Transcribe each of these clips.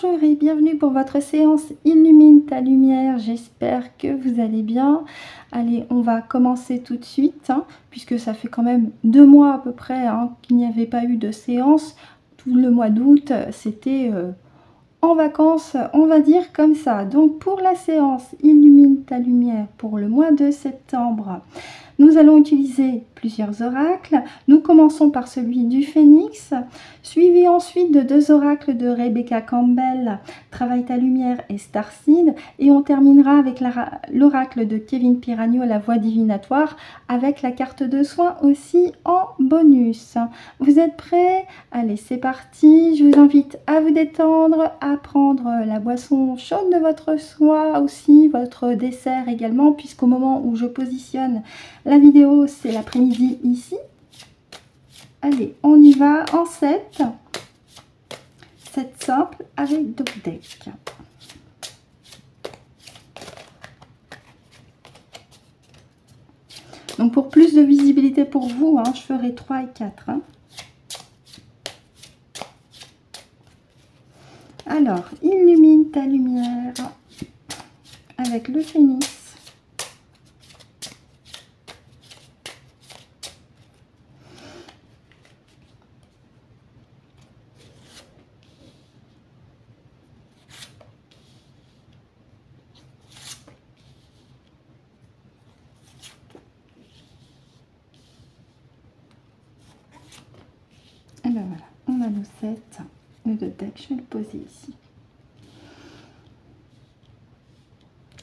Bonjour et bienvenue pour votre séance Illumine ta lumière. J'espère que vous allez bien. Allez, on va commencer tout de suite, puisque ça fait quand même 2 mois à peu près qu'il n'y avait pas eu de séance. Tout le mois d'août, c'était en vacances, on va dire comme ça. Donc pour la séance Illumine ta lumière pour le mois de septembre, nous allons utiliser plusieurs oracles. Nous commençons par celui du Phénix, suivi ensuite de 2 oracles de Rebecca Campbell, Travaille ta lumière et Starseed, et on terminera avec l'oracle de Kevin Piragno, La voie divinatoire, avec la carte de soin aussi en bonus. Vous êtes prêts? Allez, c'est parti. Je vous invite à vous détendre, à prendre la boisson chaude de votre choix aussi, votre dessert également, puisqu'au moment où je positionne la vidéo, c'est l'après-midi ici. Allez, on y va en 7 simples avec 2 decks. Donc pour plus de visibilité pour vous, je ferai 3 et 4. Alors, illumine ta lumière avec le Phénix. Et bien voilà, on a nos 7, nos 2 decks, je vais le poser ici.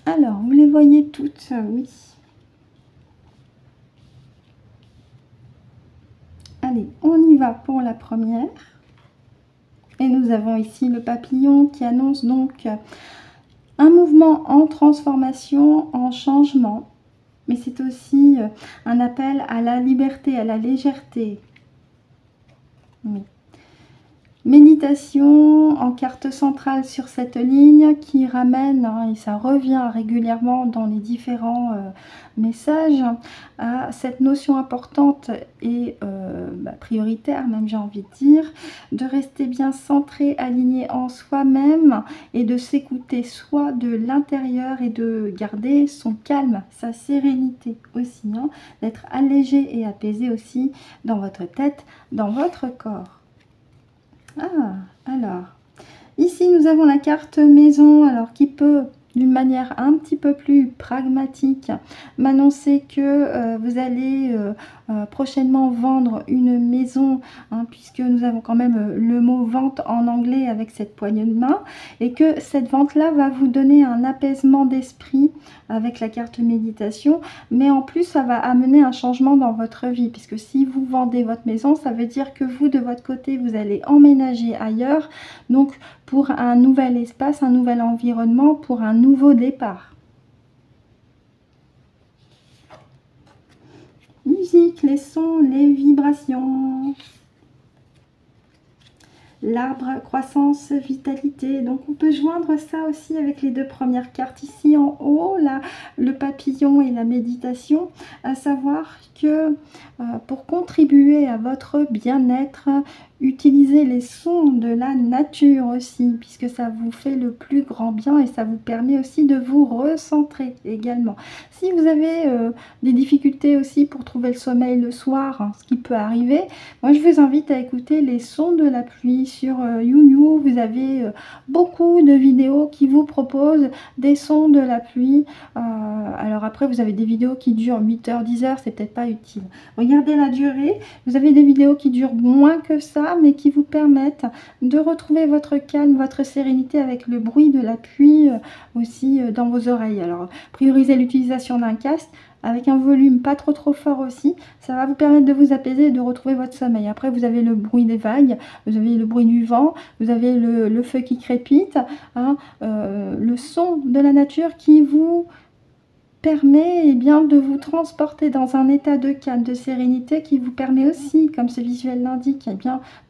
Alors, vous les voyez toutes, oui. Allez, on y va pour la première. Et nous avons ici le papillon qui annonce donc un mouvement en transformation, en changement. Mais c'est aussi un appel à la liberté, à la légèreté. Oui. Méditation en carte centrale sur cette ligne qui ramène, et ça revient régulièrement dans les différents messages, à cette notion importante et prioritaire, même j'ai envie de dire, de rester bien centré, aligné en soi-même et de s'écouter soi de l'intérieur et de garder son calme, sa sérénité aussi, d'être allégé et apaisé aussi dans votre tête, dans votre corps. Alors, ici nous avons la carte maison, alors qui peut, d'une manière un petit peu plus pragmatique, m'annoncer que vous allez prochainement vendre une maison, puisque nous avons quand même le mot vente en anglais avec cette poignée de main, et que cette vente-là va vous donner un apaisement d'esprit avec la carte méditation, mais en plus ça va amener un changement dans votre vie, puisque si vous vendez votre maison, ça veut dire que vous, de votre côté, vous allez emménager ailleurs, donc pour un nouvel espace, un nouvel environnement, pour un nouveau départ. Musique, les sons, les vibrations. L'arbre, croissance, vitalité. Donc on peut joindre ça aussi avec les 2 premières cartes ici en haut, là, le papillon et la méditation, à savoir que pour contribuer à votre bien-être, utilisez les sons de la nature aussi, puisque ça vous fait le plus grand bien et ça vous permet aussi de vous recentrer également. Si vous avez des difficultés aussi pour trouver le sommeil le soir, ce qui peut arriver, moi je vous invite à écouter les sons de la pluie sur YouYou. Vous avez beaucoup de vidéos qui vous proposent des sons de la pluie. Alors après vous avez des vidéos qui durent 8 heures, 10 heures, c'est peut-être pas utile. Regardez la durée, vous avez des vidéos qui durent moins que ça, mais qui vous permettent de retrouver votre calme, votre sérénité avec le bruit de la pluie aussi dans vos oreilles. Alors priorisez l'utilisation d'un casque avec un volume pas trop fort aussi, ça va vous permettre de vous apaiser et de retrouver votre sommeil. Après vous avez le bruit des vagues, vous avez le bruit du vent, vous avez le feu qui crépite, le son de la nature qui vous permet de vous transporter dans un état de calme, de sérénité, qui vous permet aussi, comme ce visuel l'indique,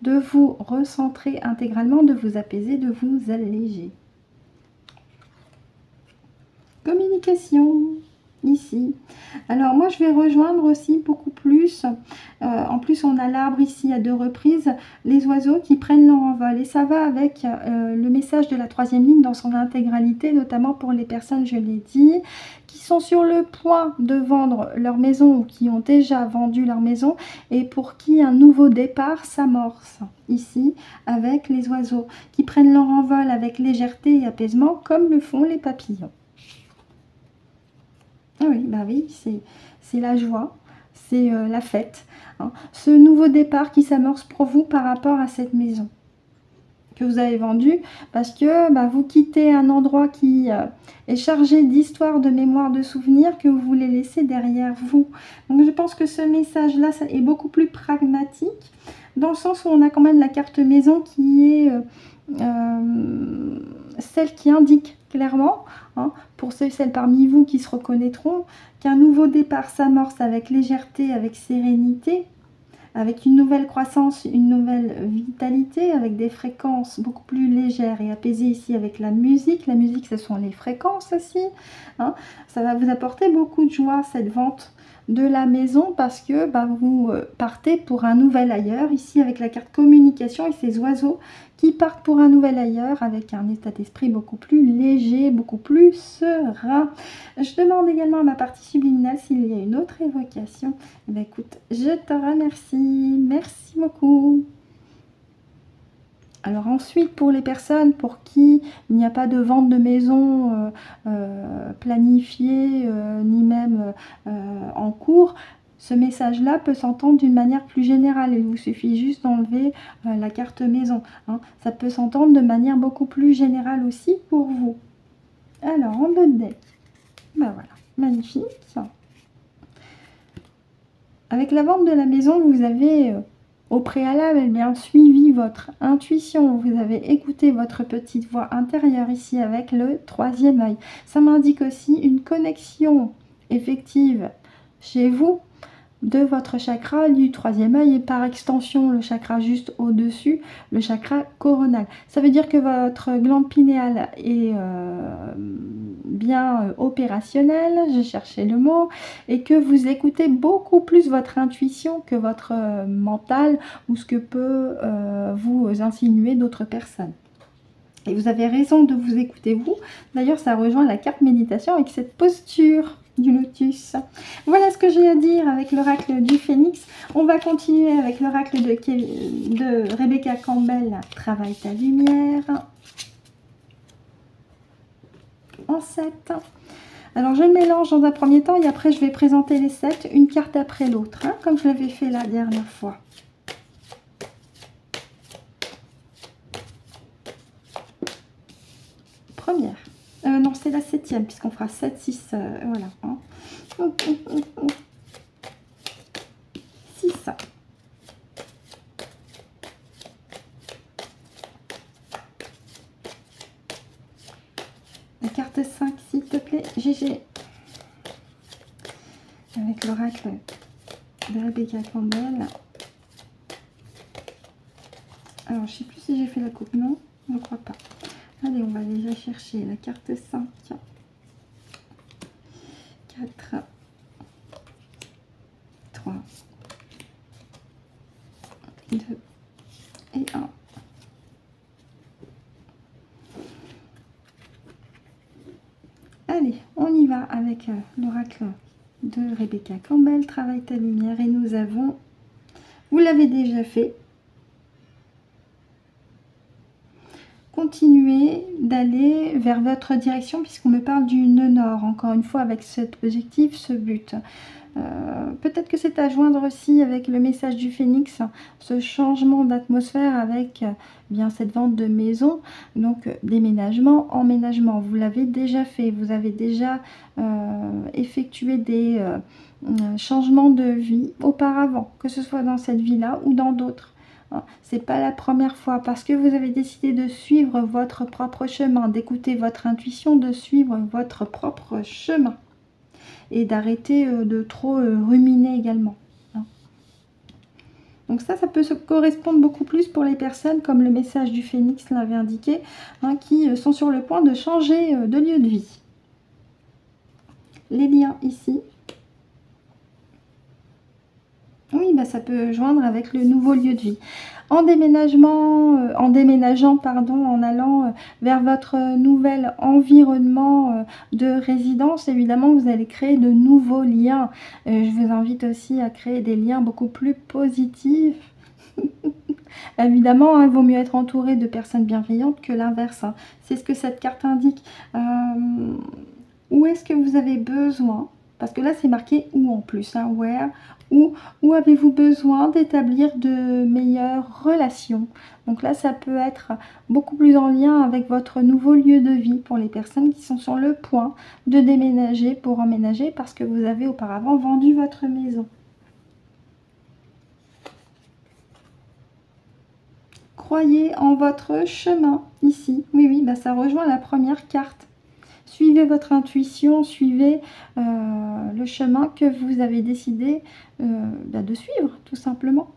de vous recentrer intégralement, de vous apaiser, de vous alléger. Communication. ici. Alors moi je vais rejoindre aussi beaucoup plus, en plus on a l'arbre ici à 2 reprises, les oiseaux qui prennent leur envol, et ça va avec le message de la 3e ligne dans son intégralité, notamment pour les personnes, je l'ai dit, qui sont sur le point de vendre leur maison ou qui ont déjà vendu leur maison et pour qui un nouveau départ s'amorce ici avec les oiseaux qui prennent leur envol avec légèreté et apaisement comme le font les papillons. Ah oui, bah oui, c'est la joie, c'est la fête, hein. Ce nouveau départ qui s'amorce pour vous par rapport à cette maison que vous avez vendue, parce que bah, vous quittez un endroit qui est chargé d'histoire, de mémoire, de souvenirs que vous voulez laisser derrière vous. Donc je pense que ce message-là est beaucoup plus pragmatique, dans le sens où on a quand même la carte maison qui est celle qui indique clairement, hein, pour ceux et celles parmi vous qui se reconnaîtront, qu'un nouveau départ s'amorce avec légèreté, avec sérénité, avec une nouvelle croissance, une nouvelle vitalité, avec des fréquences beaucoup plus légères et apaisées ici avec la musique. La musique, ce sont les fréquences aussi, hein. Ça va vous apporter beaucoup de joie, cette vente de la maison, parce que bah, vous partez pour un nouvel ailleurs, ici avec la carte communication et ces oiseaux qui partent pour un nouvel ailleurs avec un état d'esprit beaucoup plus léger, beaucoup plus serein. Je demande également à ma partie subliminale s'il y a une autre évocation. Eh bien, écoute, je te remercie, merci beaucoup. Alors ensuite, pour les personnes pour qui il n'y a pas de vente de maison planifiée, ni même en cours, ce message-là peut s'entendre d'une manière plus générale. Il vous suffit juste d'enlever la carte maison, hein. Ça peut s'entendre de manière beaucoup plus générale aussi pour vous. Alors, en bas de deck, ben voilà, magnifique. Avec la vente de la maison, vous avez au préalable eh bien, suivi votre intuition, vous avez écouté votre petite voix intérieure ici avec le 3e œil. Ça m'indique aussi une connexion effective chez vous de votre chakra du 3e œil et par extension le chakra juste au-dessus, le chakra coronal. Ça veut dire que votre glande pinéale est bien opérationnelle, j'ai cherché le mot, et que vous écoutez beaucoup plus votre intuition que votre mental ou ce que peut vous insinuer d'autres personnes. Et vous avez raison de vous écouter vous. D'ailleurs, ça rejoint la carte méditation avec cette posture du lotus. Voilà ce que j'ai à dire avec l'oracle du phénix. On va continuer avec l'oracle de Rebecca Campbell, Travaille ta lumière, en 7. Alors je mélange dans un premier temps et après je vais présenter les 7, une carte après l'autre, hein, comme je l'avais fait la dernière fois. Première. Non, c'est la 7e, puisqu'on fera 7, 6, voilà. Hein. 6. La carte 5, s'il te plaît, GG. Avec l'oracle de Rebecca Campbell. Alors, je ne sais plus si j'ai fait la coupe, non, je ne crois pas. Allez, on va déjà chercher la carte 5, 4, 3, 2 et 1. Allez, on y va avec l'oracle de Rebecca Campbell, Travaille ta lumière, et nous avons, vous l'avez déjà fait, continuez d'aller vers votre direction puisqu'on me parle du nœud nord, encore une fois avec cet objectif, ce but. Peut-être que c'est à joindre aussi avec le message du phénix, ce changement d'atmosphère avec bien cette vente de maison, donc déménagement, emménagement. Vous l'avez déjà fait, vous avez déjà effectué des changements de vie auparavant, que ce soit dans cette vie-là ou dans d'autres. C'est pas la première fois parce que vous avez décidé de suivre votre propre chemin, d'écouter votre intuition, de suivre votre propre chemin et d'arrêter de trop ruminer également. Donc ça peut se correspondre beaucoup plus pour les personnes comme le message du phénix l'avait indiqué, qui sont sur le point de changer de lieu de vie. les liens ici. Oui, bah, ça peut joindre avec le nouveau lieu de vie. En déménageant, pardon, en allant vers votre nouvel environnement de résidence, évidemment, vous allez créer de nouveaux liens. Je vous invite aussi à créer des liens beaucoup plus positifs. Évidemment, hein, il vaut mieux être entouré de personnes bienveillantes que l'inverse, hein. C'est ce que cette carte indique. Où est-ce que vous avez besoin? Parce que là, c'est marqué où en plus, hein, where, où avez-vous besoin d'établir de meilleures relations? Donc là, ça peut être beaucoup plus en lien avec votre nouveau lieu de vie pour les personnes qui sont sur le point de déménager pour emménager parce que vous avez auparavant vendu votre maison. Croyez en votre chemin ici. Oui, oui, bah ça rejoint la première carte. Suivez votre intuition, suivez le chemin que vous avez décidé de suivre, tout simplement.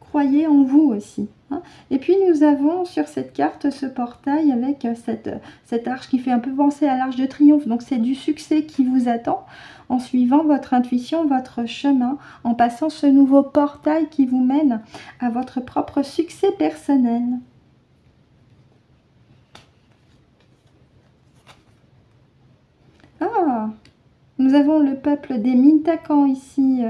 Croyez en vous aussi, hein. Et puis nous avons sur cette carte ce portail avec cette arche qui fait un peu penser à l'arche de triomphe. Donc c'est du succès qui vous attend en suivant votre intuition, votre chemin, en passant ce nouveau portail qui vous mène à votre propre succès personnel. Ah, nous avons le peuple des Mintakans ici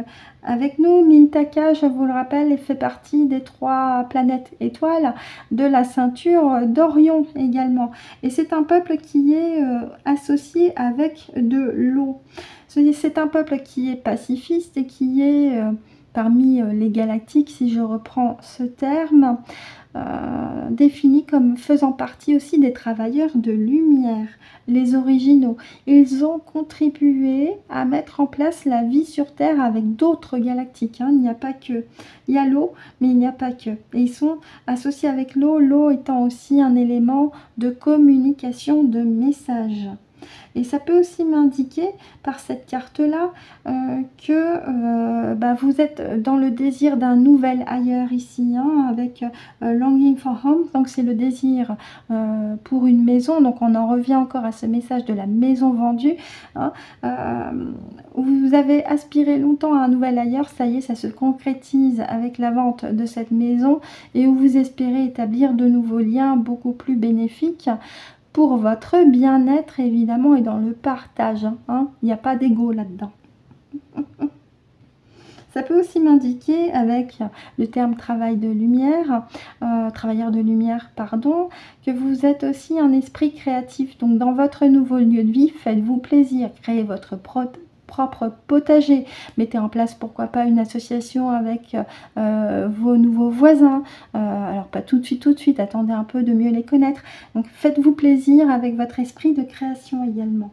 avec nous. Mintaka, je vous le rappelle, fait partie des 3 planètes étoiles de la ceinture d'Orion également. Et c'est un peuple qui est associé avec de l'eau. C'est un peuple qui est pacifiste et qui est parmi les galactiques, si je reprends ce terme, définis comme faisant partie aussi des travailleurs de lumière, les originaux. Ils ont contribué à mettre en place la vie sur Terre avec d'autres galactiques, hein. Il n'y a pas que... Il y a l'eau, mais il n'y a pas que. Et ils sont associés avec l'eau, l'eau étant aussi un élément de communication de messages. Et ça peut aussi m'indiquer par cette carte-là que vous êtes dans le désir d'un nouvel ailleurs ici, hein, avec Longing for Home. Donc c'est le désir pour une maison. Donc on en revient encore à ce message de la maison vendue, hein. Vous avez aspiré longtemps à un nouvel ailleurs. Ça y est, ça se concrétise avec la vente de cette maison et où vous espérez établir de nouveaux liens beaucoup plus bénéfiques pour votre bien-être, évidemment, et dans le partage, hein. Il n'y a pas d'ego là-dedans. Ça peut aussi m'indiquer, avec le terme travailleur de lumière, pardon, que vous êtes aussi un esprit créatif. Donc, dans votre nouveau lieu de vie, faites-vous plaisir, créez votre propre potager. Mettez en place, pourquoi pas, une association avec vos nouveaux voisins. Alors, pas tout de suite, attendez un peu de mieux les connaître. Donc, faites-vous plaisir avec votre esprit de création également.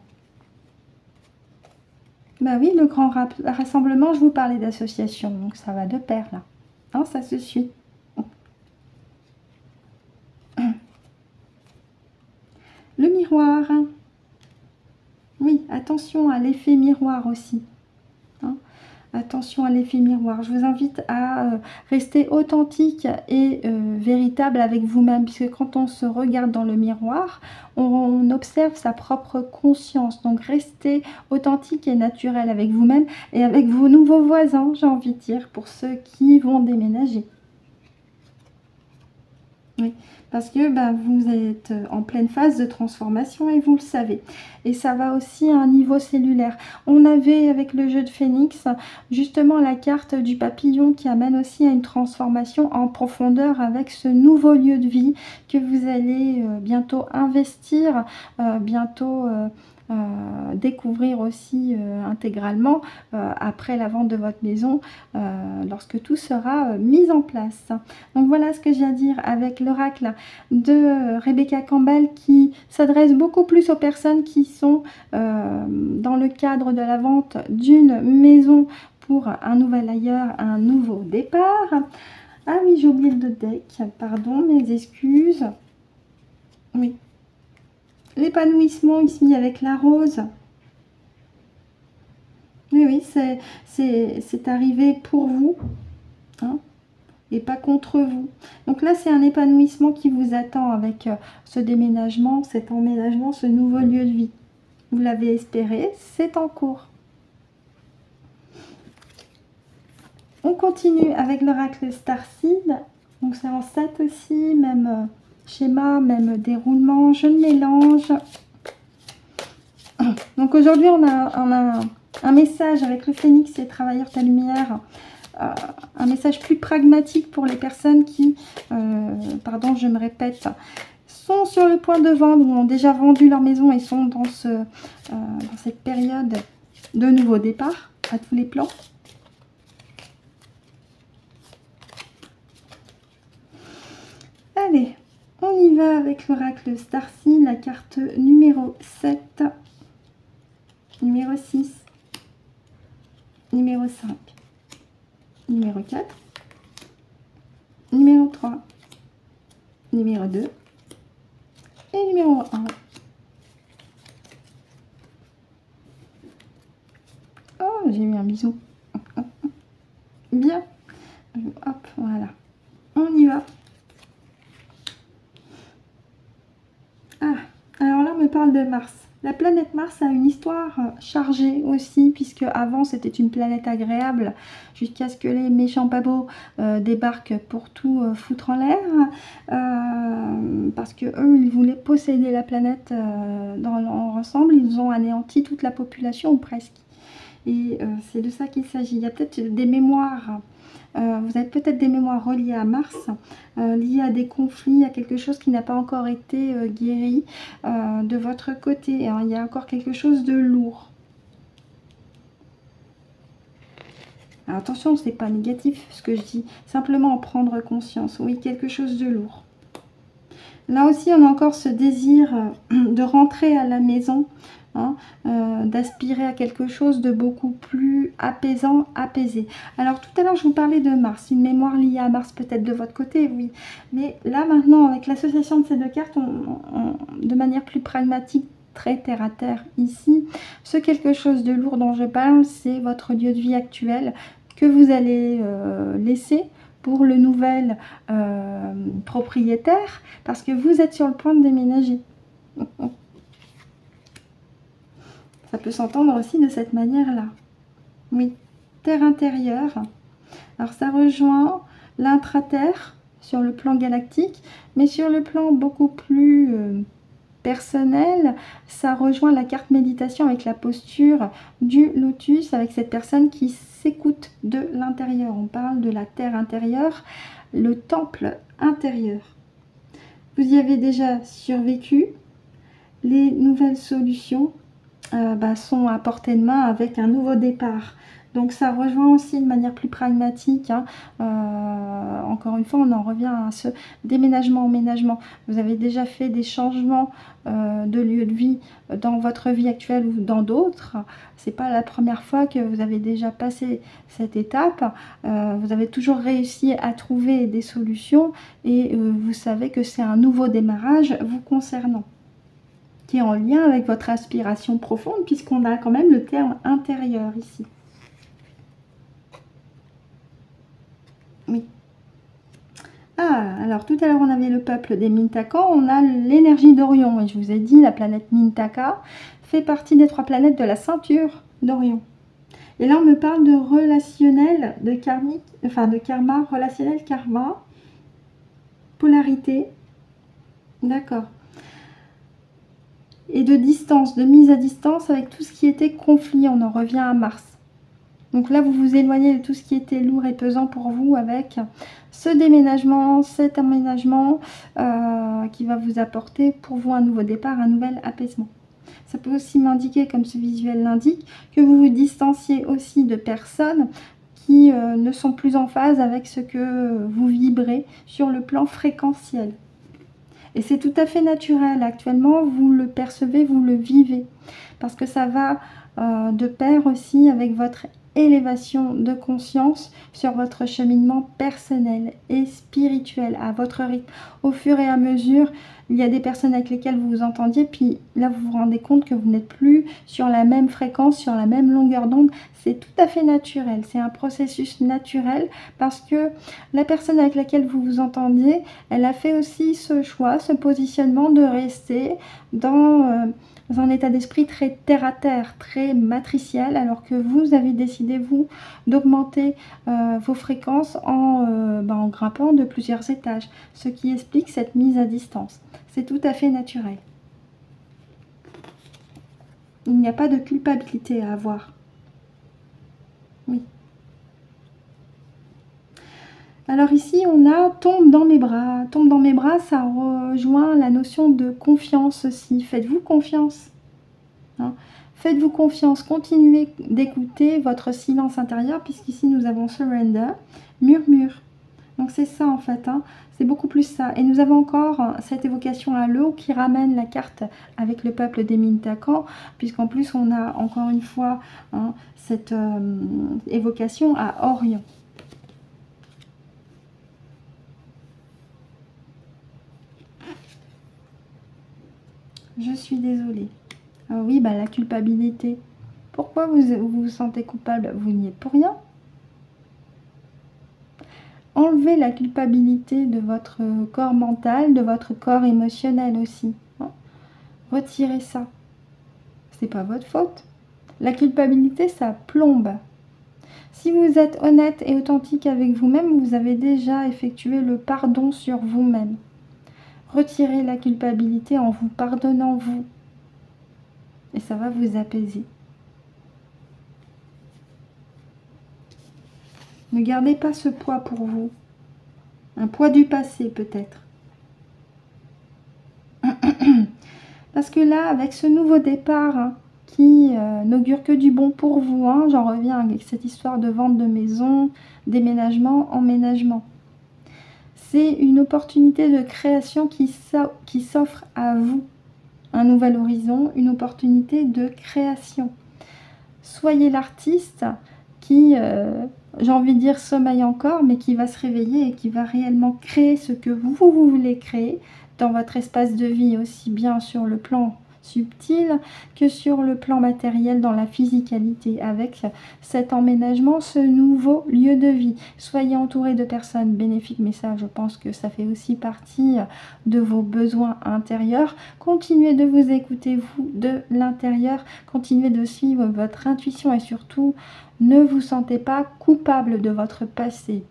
Bah oui, le grand rassemblement, je vous parlais d'association, donc ça va de pair là. Hein, ça se suit. Le miroir. Oui, attention à l'effet miroir aussi. Hein, attention à l'effet miroir. Je vous invite à rester authentique et véritable avec vous-même, puisque quand on se regarde dans le miroir, on observe sa propre conscience. Donc restez authentique et naturel avec vous-même et avec vos nouveaux voisins, j'ai envie de dire, pour ceux qui vont déménager. Oui, parce que vous êtes en pleine phase de transformation et vous le savez. Et ça va aussi à un niveau cellulaire. On avait avec le jeu de Phénix justement la carte du papillon qui amène aussi à une transformation en profondeur avec ce nouveau lieu de vie que vous allez bientôt investir, bientôt découvrir aussi intégralement après la vente de votre maison lorsque tout sera mis en place. Donc voilà ce que j'ai à dire avec l'oracle de Rebecca Campbell qui s'adresse beaucoup plus aux personnes qui sont dans le cadre de la vente d'une maison pour un nouvel ailleurs, un nouveau départ. Ah oui, j'ai oublié le deck, pardon, mes excuses. Oui. L'épanouissement ici avec la rose. Oui, oui, c'est arrivé pour vous, hein, et pas contre vous. Donc là, c'est un épanouissement qui vous attend avec ce déménagement, cet emménagement, ce nouveau lieu de vie. vous l'avez espéré, c'est en cours. On continue avec l'oracle Starseed. Donc c'est en 7 aussi, même schéma, même déroulement, je le mélange. Donc aujourd'hui on a un message avec le phénix et travailleur ta lumière. Un message plus pragmatique pour les personnes qui, pardon je me répète, sont sur le point de vendre ou ont déjà vendu leur maison et sont dans cette période de nouveau départ à tous les plans. Allez, on y va avec l'oracle Starseed, la carte numéro 7, numéro 6, numéro 5, numéro 4, numéro 3, numéro 2 et numéro 1. Oh, j'ai eu un bisou. Bien. Hop, voilà. On y va. Ah, alors là, on me parle de Mars. La planète Mars a une histoire chargée aussi, puisque avant c'était une planète agréable, jusqu'à ce que les méchants pabots débarquent pour tout foutre en l'air, parce que eux, ils voulaient posséder la planète dans l'ensemble. Ils ont anéanti toute la population, ou presque. Et c'est de ça qu'il s'agit. Il y a peut-être des mémoires. Vous avez peut-être des mémoires reliées à Mars, liées à des conflits, à quelque chose qui n'a pas encore été guéri de votre côté. Alors, il y a encore quelque chose de lourd. Alors, attention, ce n'est pas négatif ce que je dis, simplement en prendre conscience. Oui, quelque chose de lourd. Là aussi, on a encore ce désir de rentrer à la maison. Hein, d'aspirer à quelque chose de beaucoup plus apaisant, apaisé. Alors tout à l'heure je vous parlais de Mars, une mémoire liée à Mars peut-être de votre côté, oui. Mais là maintenant avec l'association de ces deux cartes, de manière plus pragmatique, très terre à terre ici, ce quelque chose de lourd dont je parle, c'est votre lieu de vie actuel que vous allez laisser pour le nouvel propriétaire, parce que vous êtes sur le point de déménager. Ça peut s'entendre aussi de cette manière-là. Oui, terre intérieure. Alors ça rejoint l'intra-terre sur le plan galactique, mais sur le plan beaucoup plus personnel, ça rejoint la carte méditation avec la posture du lotus, avec cette personne qui s'écoute de l'intérieur. On parle de la terre intérieure, le temple intérieur. Vous y avez déjà survécu. Les nouvelles solutions sont à portée de main avec un nouveau départ. Donc ça rejoint aussi de manière plus pragmatique. Hein. Encore une fois, on en revient à ce déménagement-emménagement. Vous avez déjà fait des changements de lieu de vie dans votre vie actuelle ou dans d'autres. C'est pas la première fois que vous avez déjà passé cette étape. Vous avez toujours réussi à trouver des solutions et vous savez que c'est un nouveau démarrage vous concernant, qui est en lien avec votre aspiration profonde, puisqu'on a quand même le terme intérieur ici. Oui. Ah, alors tout à l'heure on avait le peuple des Mintakans, on a l'énergie d'Orion, et je vous ai dit, la planète Mintaka fait partie des 3 planètes de la ceinture d'Orion. Et là on me parle de relationnel, de karmique, enfin de karma, relationnel karma, polarité, d'accord. Et de distance, de mise à distance avec tout ce qui était conflit. On en revient à Mars. Donc là, vous vous éloignez de tout ce qui était lourd et pesant pour vous avec ce déménagement, cet aménagement qui va vous apporter pour vous un nouveau départ, un nouvel apaisement. Ça peut aussi m'indiquer, comme ce visuel l'indique, que vous vous distanciez aussi de personnes qui ne sont plus en phase avec ce que vous vibrez sur le plan fréquentiel. Et c'est tout à fait naturel. Actuellement, vous le percevez, vous le vivez. Parce que ça va de pair aussi avec votre élévation de conscience sur votre cheminement personnel et spirituel à votre rythme. Au fur et à mesure il y a des personnes avec lesquelles vous vous entendiez, puis là vous vous rendez compte que vous n'êtes plus sur la même fréquence, sur la même longueur d'onde. C'est tout à fait naturel, c'est un processus naturel parce que la personne avec laquelle vous vous entendiez, elle a fait aussi ce choix, ce positionnement de rester dans un état d'esprit très terre-à-terre, très matriciel, alors que vous avez décidé, vous, d'augmenter vos fréquences en grimpant de plusieurs étages, ce qui explique cette mise à distance. C'est tout à fait naturel. Il n'y a pas de culpabilité à avoir. Oui. Alors ici, on a tombe dans mes bras. Tombe dans mes bras, ça rejoint la notion de confiance aussi. Faites-vous confiance. Hein. Faites-vous confiance. Continuez d'écouter votre silence intérieur, puisqu'ici, nous avons surrender, murmure. Donc c'est ça en fait, hein. C'est beaucoup plus ça. Et nous avons encore cette évocation à l'eau qui ramène la carte avec le peuple des Mintakans, puisqu'en plus on a encore une fois cette évocation à Orion. Je suis désolée. Ah oui, bah la culpabilité. Pourquoi vous sentez coupable? Vous n'y êtes pour rien. Enlevez la culpabilité de votre corps mental, de votre corps émotionnel aussi. Hein. Retirez ça. C'est pas votre faute. La culpabilité, ça plombe. Si vous êtes honnête et authentique avec vous-même, vous avez déjà effectué le pardon sur vous-même. Retirez la culpabilité en vous pardonnant vous. Et ça va vous apaiser. Ne gardez pas ce poids pour vous. Un poids du passé peut-être. Parce que là, avec ce nouveau départ qui n'augure que du bon pour vous, j'en reviens avec cette histoire de vente de maison, déménagement, emménagement. C'est une opportunité de création qui s'offre à vous. Un nouvel horizon, une opportunité de création. Soyez l'artiste qui, j'ai envie de dire, sommeille encore, mais qui va se réveiller et qui va réellement créer ce que vous voulez créer dans votre espace de vie, aussi bien sur le plan subtil que sur le plan matériel, dans la physicalité, avec cet emménagement, ce nouveau lieu de vie. Soyez entouré de personnes bénéfiques, mais ça, je pense que ça fait aussi partie de vos besoins intérieurs. Continuez de vous écouter, vous, de l'intérieur. Continuez de suivre votre intuition et surtout, ne vous sentez pas coupable de votre passé.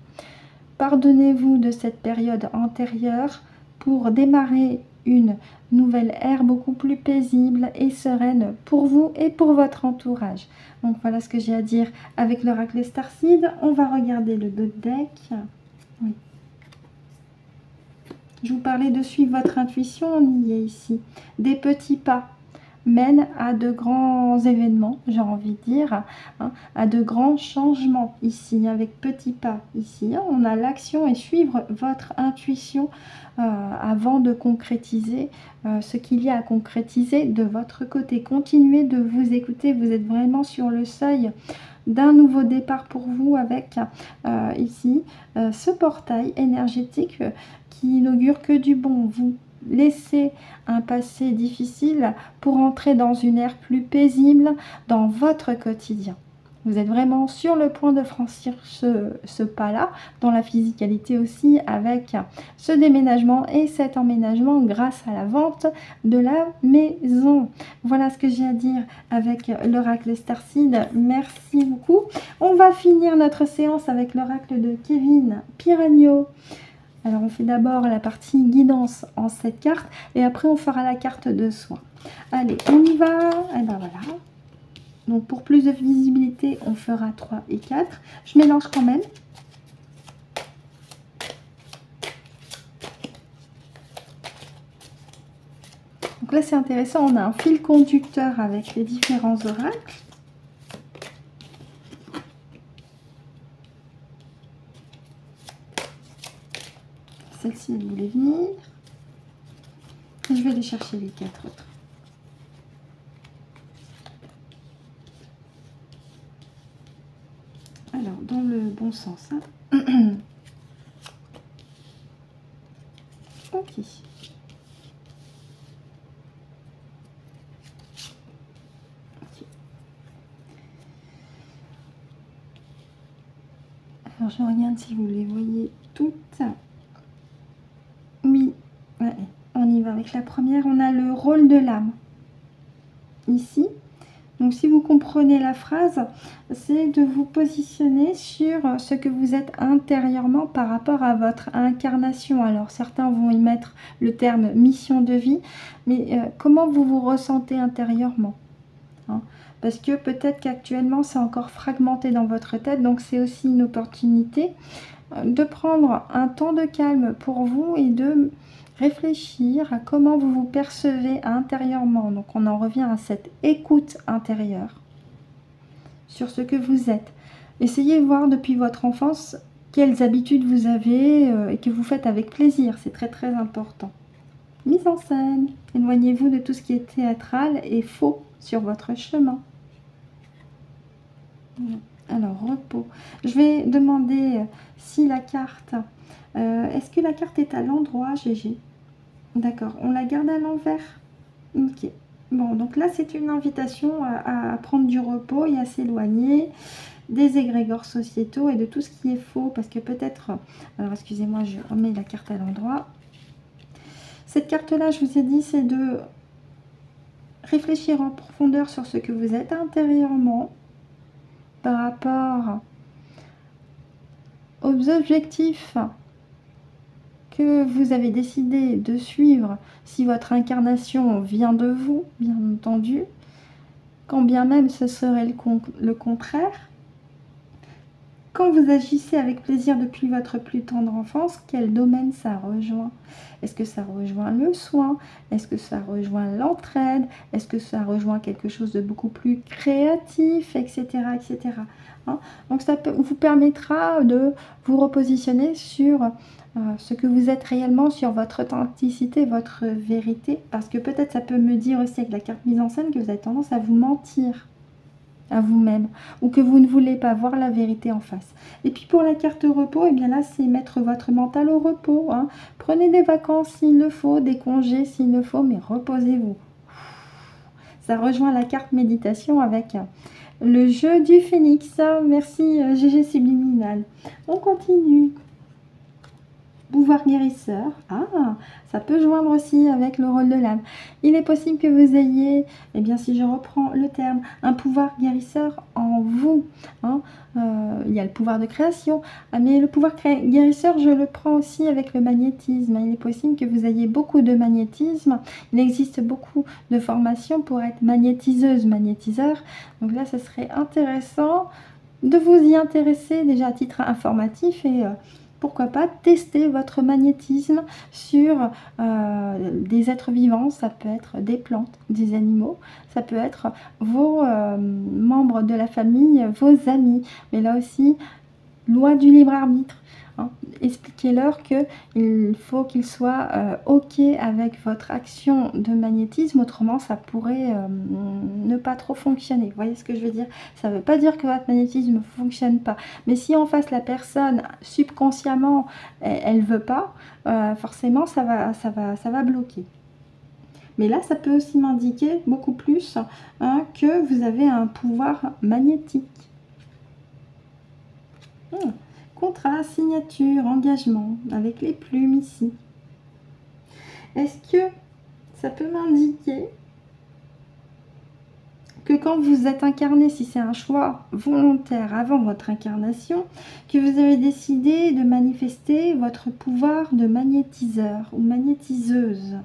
Pardonnez-vous de cette période antérieure pour démarrer une nouvelle ère beaucoup plus paisible et sereine pour vous et pour votre entourage. Donc voilà ce que j'ai à dire avec l'oracle Starseed. On va regarder le dos de deck. Oui. Je vous parlais de suivre votre intuition, on y est ici. Des petits pas mènent à de grands événements, j'ai envie de dire, à de grands changements ici, avec petits pas ici. On a l'action et suivre votre intuition avant de concrétiser ce qu'il y a à concrétiser de votre côté. Continuez de vous écouter, vous êtes vraiment sur le seuil d'un nouveau départ pour vous avec ici ce portail énergétique qui inaugure que du bon. Vous laissez un passé difficile pour entrer dans une ère plus paisible dans votre quotidien. Vous êtes vraiment sur le point de franchir ce pas-là, dans la physicalité aussi, avec ce déménagement et cet emménagement grâce à la vente de la maison. Voilà ce que j'ai à dire avec l'oracle Starseed. Merci beaucoup. On va finir notre séance avec l'oracle de Kevin Piragno. Alors on fait d'abord la partie guidance en cette carte et après on fera la carte de soin. Allez, on y va. Et ben voilà. Donc pour plus de visibilité, on fera 3 et 4. Je mélange quand même. Donc là c'est intéressant, on a un fil conducteur avec les différents oracles. Celle-ci, elle voulait venir. Et je vais aller chercher les 4 autres. Alors, dans le bon sens. Ok. Alors, je regarde si vous les voyez toutes. Oui, ouais, on y va avec la première. On a le rôle de l'âme, ici. Donc, si vous comprenez la phrase, c'est de vous positionner sur ce que vous êtes intérieurement par rapport à votre incarnation. Alors, certains vont y mettre le terme mission de vie, mais comment vous vous ressentez intérieurement, hein? Parce que peut-être qu'actuellement, c'est encore fragmenté dans votre tête, donc c'est aussi une opportunité de prendre un temps de calme pour vous et de réfléchir à comment vous vous percevez intérieurement. Donc on en revient à cette écoute intérieure sur ce que vous êtes. Essayez de voir depuis votre enfance quelles habitudes vous avez et que vous faites avec plaisir. C'est très très important. Mise en scène. Éloignez-vous de tout ce qui est théâtral et faux sur votre chemin. Alors, repos. Je vais demander si la carte... est-ce que la carte est à l'endroit, GG? D'accord. On la garde à l'envers? Ok. Bon, donc là, c'est une invitation à prendre du repos et à s'éloigner des égrégores sociétaux et de tout ce qui est faux. Parce que peut-être... Alors, excusez-moi, je remets la carte à l'endroit. Cette carte-là, je vous ai dit, c'est de réfléchir en profondeur sur ce que vous êtes intérieurement par rapport aux objectifs que vous avez décidé de suivre si votre incarnation vient de vous, bien entendu, quand bien même ce serait le contraire. Quand vous agissez avec plaisir depuis votre plus tendre enfance, quel domaine ça rejoint? Est-ce que ça rejoint le soin? Est-ce que ça rejoint l'entraide? Est-ce que ça rejoint quelque chose de beaucoup plus créatif, etc. etc. Hein? Donc ça vous permettra de vous repositionner sur ce que vous êtes réellement, sur votre authenticité, votre vérité. Parce que peut-être ça peut me dire aussi avec la carte mise en scène que vous avez tendance à vous mentir à vous-même, ou que vous ne voulez pas voir la vérité en face. Et puis pour la carte repos, et bien là c'est mettre votre mental au repos, hein. Prenez des vacances s'il le faut, des congés s'il le faut, mais reposez-vous. Ça rejoint la carte méditation avec le jeu du phénix. Merci GG Subliminal. On continue. Pouvoir guérisseur. Ah, ça peut joindre aussi avec le rôle de l'âme. Il est possible que vous ayez, eh bien si je reprends le terme, un pouvoir guérisseur en vous. Hein. Il y a le pouvoir de création, mais le pouvoir guérisseur, je le prends aussi avec le magnétisme. Il est possible que vous ayez beaucoup de magnétisme. Il existe beaucoup de formations pour être magnétiseuse, magnétiseur. Donc là, ce serait intéressant de vous y intéresser déjà à titre informatif et... pourquoi pas tester votre magnétisme sur des êtres vivants, ça peut être des plantes, des animaux, ça peut être vos membres de la famille, vos amis, mais là aussi, loi du libre arbitre. Hein. Expliquez-leur qu'il faut qu'ils soient OK avec votre action de magnétisme, autrement ça pourrait ne pas trop fonctionner. Vous voyez ce que je veux dire? Ça ne veut pas dire que votre magnétisme ne fonctionne pas. Mais si en face la personne, subconsciemment, elle ne veut pas, forcément ça va bloquer. Mais là, ça peut aussi m'indiquer beaucoup plus que vous avez un pouvoir magnétique. Contrat, signature, engagement, avec les plumes ici. Est-ce que ça peut m'indiquer que quand vous êtes incarné, si c'est un choix volontaire avant votre incarnation, que vous avez décidé de manifester votre pouvoir de magnétiseur ou magnétiseuse?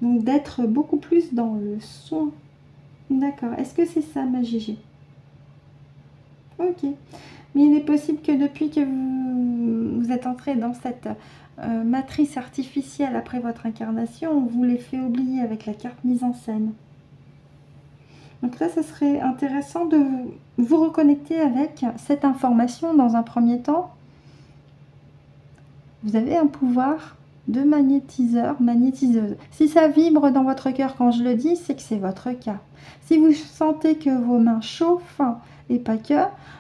Donc d'être beaucoup plus dans le soin. D'accord. Est-ce que c'est ça ma GG? Ok. Mais il est possible que depuis que vous êtes entré dans cette matrice artificielle après votre incarnation, on vous l'ait fait oublier avec la carte mise en scène. Donc là, ce serait intéressant de vous reconnecter avec cette information dans un premier temps. Vous avez un pouvoir de magnétiseur, magnétiseuse. Si ça vibre dans votre cœur quand je le dis, c'est que c'est votre cas. Si vous sentez que vos mains chauffent, et pas que,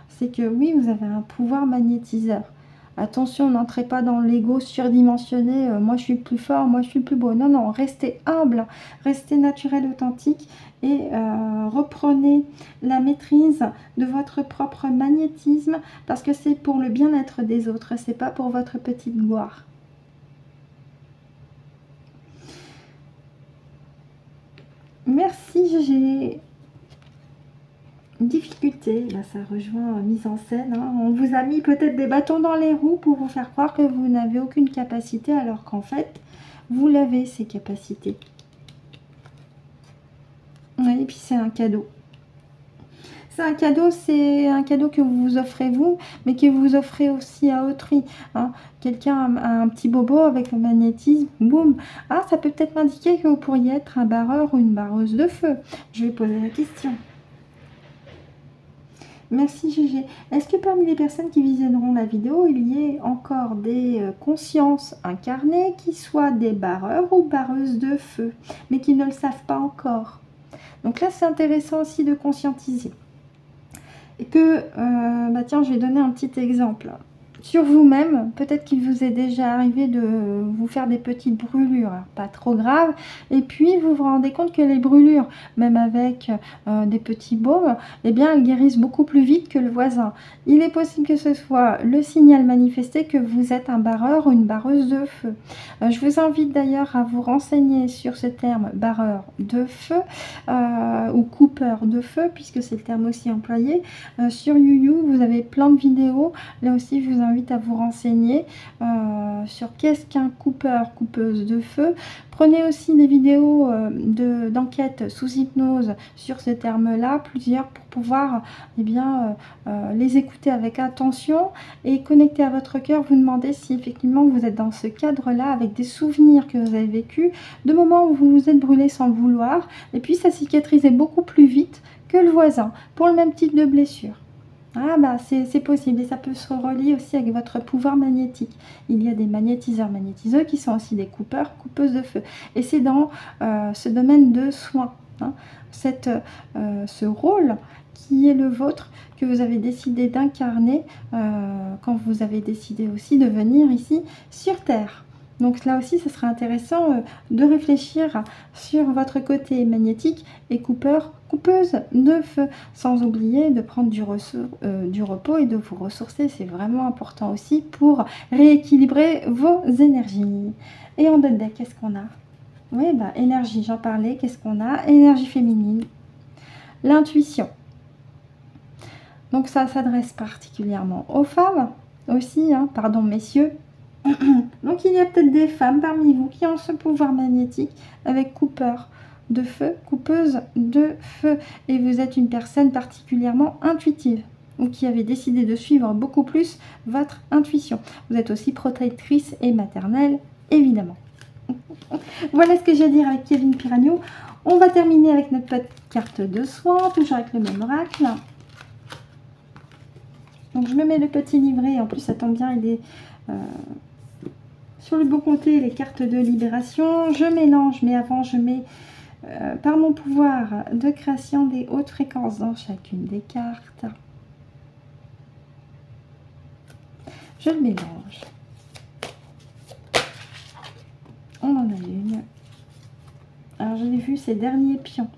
c'est que oui, vous avez un pouvoir magnétiseur. Attention, n'entrez pas dans l'ego surdimensionné, moi je suis le plus fort, moi je suis le plus beau. Non, non, restez humble, restez naturel, authentique et reprenez la maîtrise de votre propre magnétisme parce que c'est pour le bien-être des autres, c'est pas pour votre petite gloire. Merci Gégé. Difficulté, là ça rejoint mise en scène, hein. On vous a mis peut-être des bâtons dans les roues pour vous faire croire que vous n'avez aucune capacité alors qu'en fait vous l'avez, ces capacités. Oui, et puis c'est un cadeau. C'est un cadeau que vous vous offrez vous, mais que vous offrez aussi à autrui, hein. Quelqu'un a un petit bobo avec le magnétisme, boum. Ah, ça peut peut-être m'indiquer que vous pourriez être un barreur ou une barreuse de feu. Je vais poser la question. Merci Gégé. Est-ce que parmi les personnes qui visionneront la vidéo, il y ait encore des consciences incarnées qui soient des barreurs ou barreuses de feu, mais qui ne le savent pas encore? Donc là, c'est intéressant aussi de conscientiser. Et que, bah tiens, je vais donner un petit exemple. Sur vous-même, peut-être qu'il vous est déjà arrivé de vous faire des petites brûlures, alors pas trop graves, et puis vous vous rendez compte que les brûlures, même avec des petits baumes, eh bien elles guérissent beaucoup plus vite que le voisin. Il est possible que ce soit le signal manifesté que vous êtes un barreur ou une barreuse de feu. Je vous invite d'ailleurs à vous renseigner sur ce terme barreur de feu ou coupeur de feu, puisque c'est le terme aussi employé. Sur YouYou, vous avez plein de vidéos. Là aussi, je vous invite à vous renseigner sur qu'est-ce qu'un coupeur, coupeuse de feu. Prenez aussi des vidéos d'enquête sous hypnose sur ces termes-là, plusieurs, pour pouvoir les écouter avec attention et connecter à votre cœur, vous demandez si effectivement vous êtes dans ce cadre-là, avec des souvenirs que vous avez vécus, de moments où vous vous êtes brûlé sans le vouloir, et puis ça cicatrisait beaucoup plus vite que le voisin, pour le même type de blessure. Ah bah c'est possible, et ça peut se relier aussi avec votre pouvoir magnétique. Il y a des magnétiseurs, magnétiseux qui sont aussi des coupeurs, coupeuses de feu. Et c'est dans ce domaine de soins, hein, ce rôle qui est le vôtre, que vous avez décidé d'incarner quand vous avez décidé aussi de venir ici sur Terre. Donc là aussi, ce sera intéressant de réfléchir sur votre côté magnétique et coupeur, coupeuse de feu, sans oublier de prendre du repos et de vous ressourcer. C'est vraiment important aussi pour rééquilibrer vos énergies. Et en deck, qu'est-ce qu'on a? Oui, bah, énergie, j'en parlais. Qu'est-ce qu'on a? Énergie féminine, l'intuition. Donc ça s'adresse particulièrement aux femmes aussi, hein, pardon messieurs. Donc il y a peut-être des femmes parmi vous qui ont ce pouvoir magnétique avec coupeur de feu, coupeuse de feu, et vous êtes une personne particulièrement intuitive ou qui avez décidé de suivre beaucoup plus votre intuition. Vous êtes aussi protectrice et maternelle, évidemment. Voilà ce que j'ai à dire avec Kevin Piragno. On va terminer avec notre petite carte de soin, toujours avec le même oracle. Donc je me mets le petit livret, en plus ça tombe bien, il est sur le bon côté, les cartes de libération. Je mélange, mais avant je mets par mon pouvoir de création des hautes fréquences dans chacune des cartes. Je le mélange. On en a une. Alors je l'ai vu, ces derniers pions.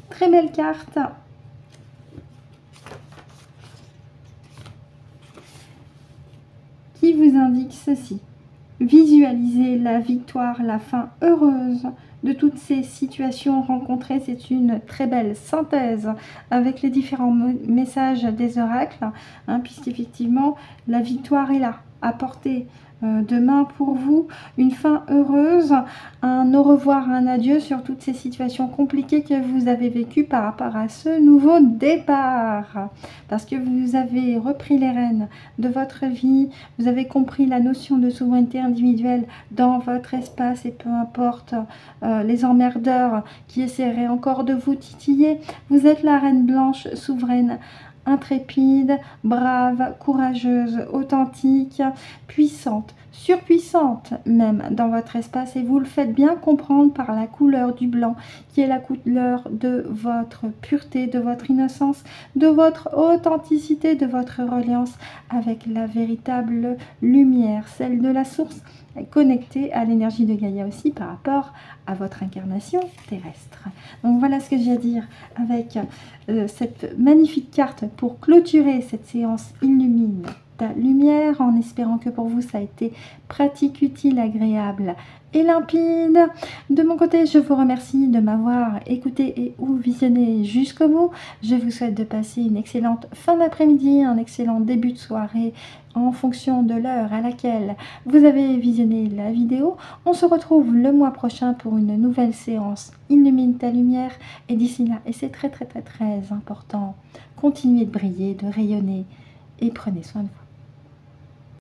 Très belle carte. Qui vous indique ceci. Visualisez la victoire, la fin heureuse de toutes ces situations rencontrées. C'est une très belle synthèse avec les différents messages des oracles, hein, puisqu'effectivement la victoire est là, à portée de main pour vous, une fin heureuse, un au revoir, un adieu sur toutes ces situations compliquées que vous avez vécues par rapport à ce nouveau départ, parce que vous avez repris les rênes de votre vie, vous avez compris la notion de souveraineté individuelle dans votre espace, et peu importe les emmerdeurs qui essaieraient encore de vous titiller, vous êtes la reine blanche souveraine, intrépide, brave, courageuse, authentique, puissante, surpuissante même dans votre espace, et vous le faites bien comprendre par la couleur du blanc qui est la couleur de votre pureté, de votre innocence, de votre authenticité, de votre reliance avec la véritable lumière, celle de la source, connecté à l'énergie de Gaïa aussi par rapport à votre incarnation terrestre. Donc voilà ce que j'ai à dire avec cette magnifique carte pour clôturer cette séance Illumine ta lumière, en espérant que pour vous ça a été pratique, utile, agréable et limpide. De mon côté, je vous remercie de m'avoir écouté et ou visionné jusqu'au bout. Je vous souhaite de passer une excellente fin d'après-midi, un excellent début de soirée en fonction de l'heure à laquelle vous avez visionné la vidéo. On se retrouve le mois prochain pour une nouvelle séance Illumine ta lumière. Et d'ici là, et c'est très important, continuez de briller, de rayonner et prenez soin de vous.